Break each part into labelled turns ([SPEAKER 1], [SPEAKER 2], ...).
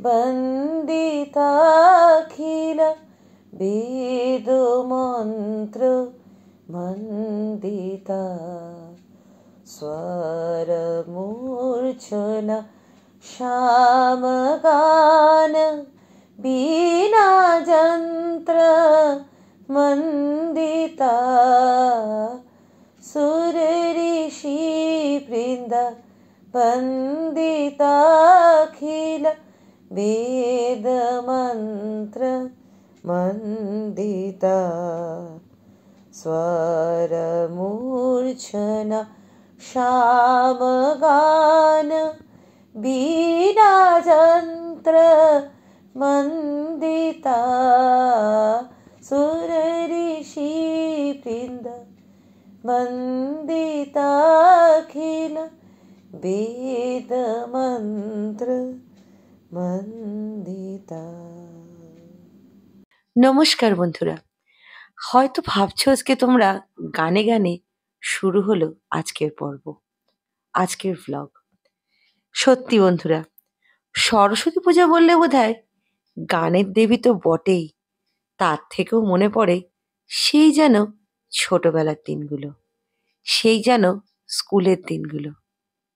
[SPEAKER 1] वन्दिताखिल वेदमन्त्र वन्दिता स्वरमूर्छना श्यामगान वीणायन्त्र वन्दिता सुरऋषिवृन्द वन्दिताखिल वेदमन्त्र वन्दिता स्वरमूर्छना श्यामगान वीणायन्त्र वन्दिता सुरऋषिवृन्द वन्दिताखिल वेदमन्त्र वन्दिता। নমস্কার বন্ধুরা, হয়তো ভাবছো আজকে তোমরা গানে গানে শুরু হলো আজকের পর্ব, আজকের ভ্লগ। সত্যি বন্ধুরা, সরস্বতী পূজা বললে বোধহয় গানের দেবী তো বটেই, তার থেকেও মনে পড়ে সেই যেন ছোটবেলার দিনগুলো, সেই যেন স্কুলের দিনগুলো।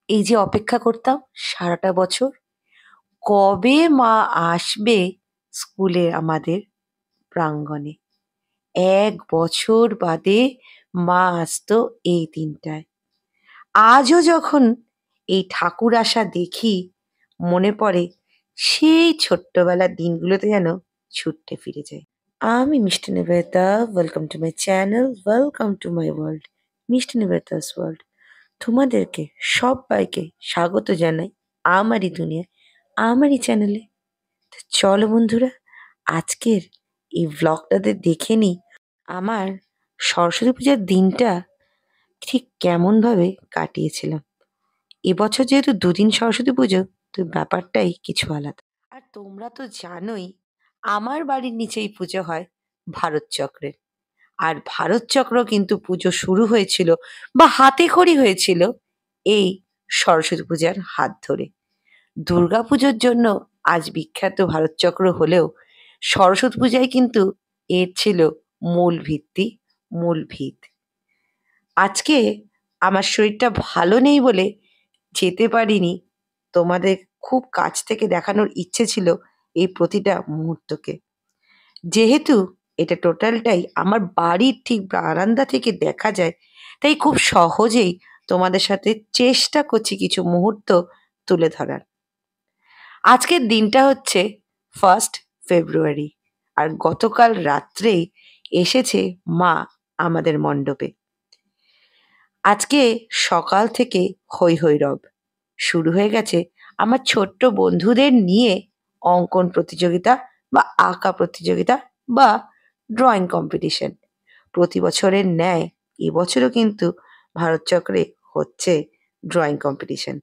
[SPEAKER 1] এই যে অপেক্ষা করতাম সারাটা বছর, কবে মা আসবে স্কুলে আমাদের প্রাঙ্গণে। 1 বছর বাদে মা আসতো এই দিনটায়। আজও যখন এই ঠাকুর আসা দেখি, মনে পড়ে সেই ছোট্টবেলার দিনগুলোতে যেন ছুটে ফিরে যাই। আমি মিষ্টি Nivedita, welcome to my channel, welcome to my world, মিষ্টি নিবেদিতাস ওয়ার্ল্ড। তোমাদেরকে সবাইকে স্বাগত জানাই আমারই দুনিয়ায়, আমারই চ্যানেলে। তো চলো বন্ধুরা, আজকের এই ভ্লগটাতে দেখে নিই আমার সরস্বতী পূজার দিনটা ঠিক কেমনভাবে কাটিয়েছিলাম। এবছর যেহেতু 2 দিন সরস্বতী পুজো, তো ব্যাপারটাই কিছু আলাদা। আর তোমরা তো জানোই আমার বাড়ির নিচেই পুজো হয় ভারত চক্রের। আর ভারত চক্র কিন্তু পুজো শুরু হয়েছিল বা হাতেখড়ি হয়েছিল এই সরস্বতী পূজার হাত ধরে। দুর্গাপুজোর জন্য আজ বিখ্যাত ভারত চক্র হলেও সরস্বতী পূজায় কিন্তু এর ছিল মূল ভিত্তি, মূল ভিত। আজকে আমার শরীরটা ভালো নেই বলে যেতে পারিনি। তোমাদের খুব কাছ থেকে দেখানোর ইচ্ছে ছিল এই প্রতিটা মুহূর্তকে। যেহেতু এটা টোটালটাই আমার বাড়ির ঠিক বারান্দা থেকে দেখা যায়, তাই খুব সহজেই তোমাদের সাথে চেষ্টা করছি কিছু মুহূর্ত তুলে ধরার। আজকের দিনটা হচ্ছে 1 ফেব্রুয়ারি, আর গতকাল রাত্রেই এসেছে মা আমাদের মণ্ডপে। আজকে সকাল থেকে হৈ হৈরব শুরু হয়ে গেছে আমার ছোট্ট বন্ধুদের নিয়ে অঙ্কন প্রতিযোগিতা বা আঁকা প্রতিযোগিতা বা ড্রয়িং কম্পিটিশন। প্রতি বছরের ন্যায় এবছরও কিন্তু ভারত চক্রে হচ্ছে ড্রয়িং কম্পিটিশন,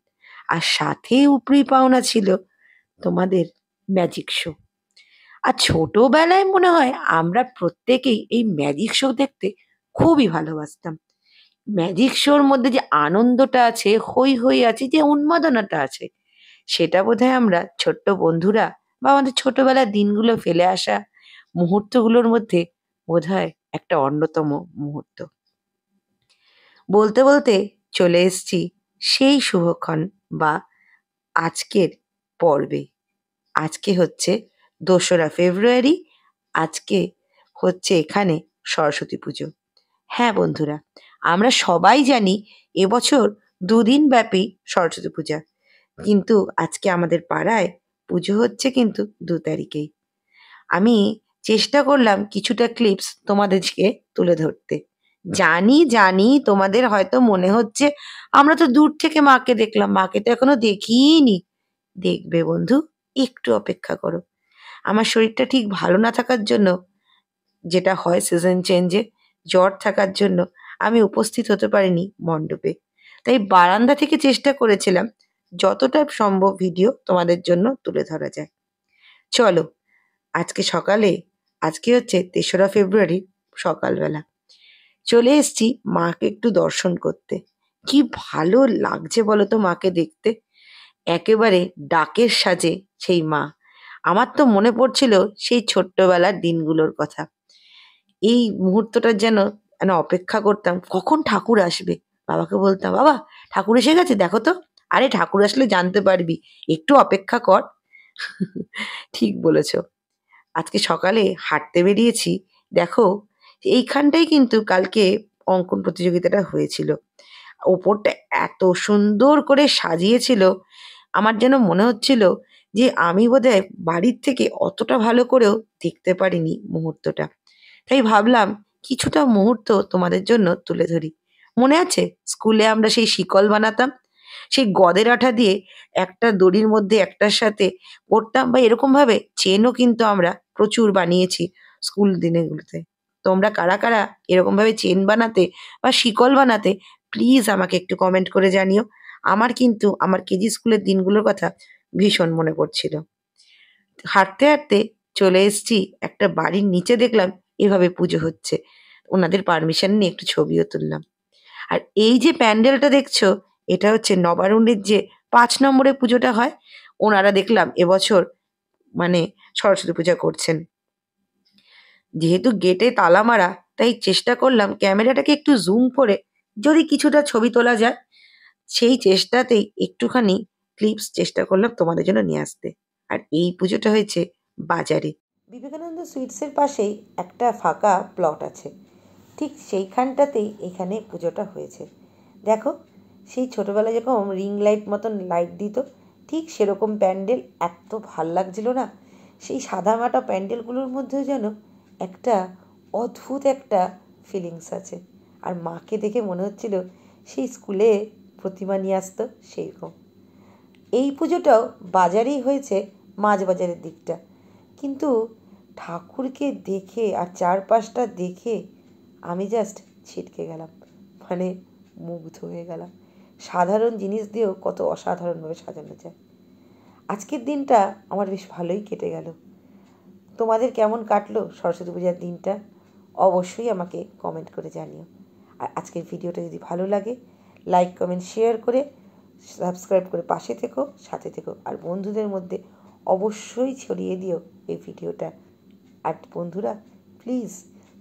[SPEAKER 1] আর সাথে উপরি পাওনা ছিল তোমাদের ম্যাজিক শো। আর ছোটবেলায় মনে হয় আমরা প্রত্যেকেই এই ম্যাজিক শো দেখতে খুবই ভালোবাসতাম। ম্যাজিক শোর মধ্যে যে আনন্দটা আছে, হৈ হৈ আছে, যে উন্মাদনাটা আছে, সেটা বোধহয় আমরা ছোট্ট বন্ধুরা বা আমাদের ছোটবেলার দিনগুলো ফেলে আসা মুহূর্তগুলোর মধ্যে বোধহয় একটা অন্যতম মুহূর্ত। বলতে বলতে চলে এসেছি সেই শুভক্ষণ বা আজকের পর্বে। আজকে হচ্ছে 2রা ফেব্রুয়ারি, আজকে হচ্ছে এখানে সরস্বতী পুজো। হ্যাঁ বন্ধুরা, আমরা সবাই জানি এবছর 2 দিন ব্যাপী সরস্বতী পূজা, কিন্তু আজকে আমাদের পাড়ায় পুজো হচ্ছে কিন্তু 2 তারিখেই। আমি চেষ্টা করলাম কিছুটা ক্লিপস তোমাদেরকে তুলে ধরতে। জানি জানি তোমাদের হয়তো মনে হচ্ছে আমরা তো দূর থেকে মাকে দেখলাম, মাকে তো এখনো দেখিনি। দেখবে বন্ধু, একটু অপেক্ষা করো। আমার শরীরটা ঠিক ভালো না থাকার জন্য, যেটা হয় সিজন চেঞ্জে, জ্বর থাকার জন্য আমি উপস্থিত হতে পারিনি মণ্ডপে। তাই বারান্দা থেকে চেষ্টা করেছিলাম যতটা সম্ভব ভিডিও তোমাদের জন্য তুলে ধরা যায়। চলো, আজকে সকালে, আজকে হচ্ছে 3রা ফেব্রুয়ারি সকালবেলা চলে এসেছি মাকে একটু দর্শন করতে। কি ভালো লাগছে বলো তো মাকে দেখতে। একেবারে ডাকের সাজে সেই মা। আমার তো মনে পড়ছিল সেই ছোট্টবেলার দিনগুলোর কথা। এই মুহূর্তটার যেন অপেক্ষা করতাম কখন ঠাকুর আসবে। বাবাকে বলতাম, "বাবা ঠাকুর এসে গেছে দেখো তো।" "আরে ঠাকুর আসলে জানতে পারবি, একটু অপেক্ষা কর।" ঠিক বলেছ। আজকে সকালে হাঁটতে বেরিয়েছি, দেখো এইখানটাই কিন্তু কালকে অঙ্কন প্রতিযোগিতাটা হয়েছিল। ওপরটা এত সুন্দর করে সাজিয়েছিল, আমার যেন মনে হচ্ছিল যে আমি বোধহয় বাড়ির থেকে অতটা ভালো করেও দেখতে পারিনি মুহূর্তটা। তাই ভাবলাম কিছুটা মুহূর্ত তোমাদের জন্য তুলে ধরি। মনে আছে স্কুলে আমরা সেই শিকল বানাতাম? সেই গদের আঠা দিয়ে একটা দড়ির মধ্যে একটার সাথে পড়তাম, বা এরকমভাবে চেনও কিন্তু আমরা প্রচুর বানিয়েছি স্কুল দিনেগুলোতে। তোমরা কারা, কারা এরকমভাবে চেন বানাতে বা শিকল বানাতে প্লিজ আমাকে একটু কমেন্ট করে জানিও। আমার কিন্তু আমার কেজি স্কুলের দিনগুলোর কথা ভীষণ মনে পড়ছিল। হাঁটতে, হাঁটতে চলে এসেছি একটা বাড়ির নিচে, দেখলাম এভাবে পুজো হচ্ছে। ওনাদের পারমিশন নিয়ে একটু ছবিও তুললাম। আর এই যে প্যান্ডেলটা দেখছো, এটা হচ্ছে নবারুণের যে ৫ নম্বরে পুজোটা হয়, ওনারা দেখলাম এবছর মানে সরস্বতী পূজা করছেন। যেহেতু গেটে তালা মারা, তাই চেষ্টা করলাম ক্যামেরাটাকে একটু জুম করে যদি কিছুটা ছবি তোলা যায়। সেই চেষ্টাতেই একটুখানি ক্লিপস চেষ্টা করলাম তোমাদের জন্য নিয়ে আসতে। আর এই পুজোটা হয়েছে বাজারে। বিবেকানন্দ সুইটসের পাশেই একটা ফাঁকা প্লট আছে, ঠিক সেইখানটাতেই এখানে পুজোটা হয়েছে। দেখো সেই ছোটোবেলায় যেরকম রিং লাইট মতন লাইট দিত, ঠিক সেরকম প্যান্ডেল, এত ভাল লাগছিল না। সেই সাদামাটা প্যান্ডেলগুলোর মধ্যেও যেন একটা অদ্ভুত একটা ফিলিংস আছে। আর মাকে দেখে মনে হচ্ছিল সেই স্কুলে প্রতিমা নিয়ে আসতো সেইরকম। এই পুজোটাও বাজারেই হয়েছে, মাছ বাজারের দিকটা। কিন্তু ঠাকুরকে দেখে আর চারপাশটা দেখে আমি জাস্ট ছিটকে গেলাম, মানে মুগ্ধ হয়ে গেলাম। সাধারণ জিনিস দিয়েও কত অসাধারণভাবে সাজানো যায়। আজকের দিনটা আমার বেশ ভালোই কেটে গেল। তোমাদের কেমন কাটলো সরস্বতী পূজার দিনটা? অবশ্যই আমাকে কমেন্ট করে জানিও। আর আজকের ভিডিওটা যদি ভালো লাগে, লাইক কমেন্ট শেয়ার করে সাবস্ক্রাইব করে পাশে থেকো, সাথে থেকো। আর বন্ধুদের মধ্যে অবশ্যই ছড়িয়ে দিও এই ভিডিওটা। আর বন্ধুরা প্লিজ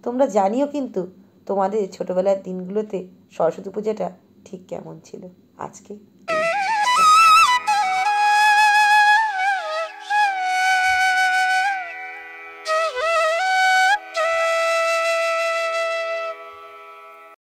[SPEAKER 1] তোমরা জানিও কিন্তু তোমাদের ছোটোবেলার দিনগুলোতে সরস্বতী পূজাটা ঠিক কেমন ছিল। আজকে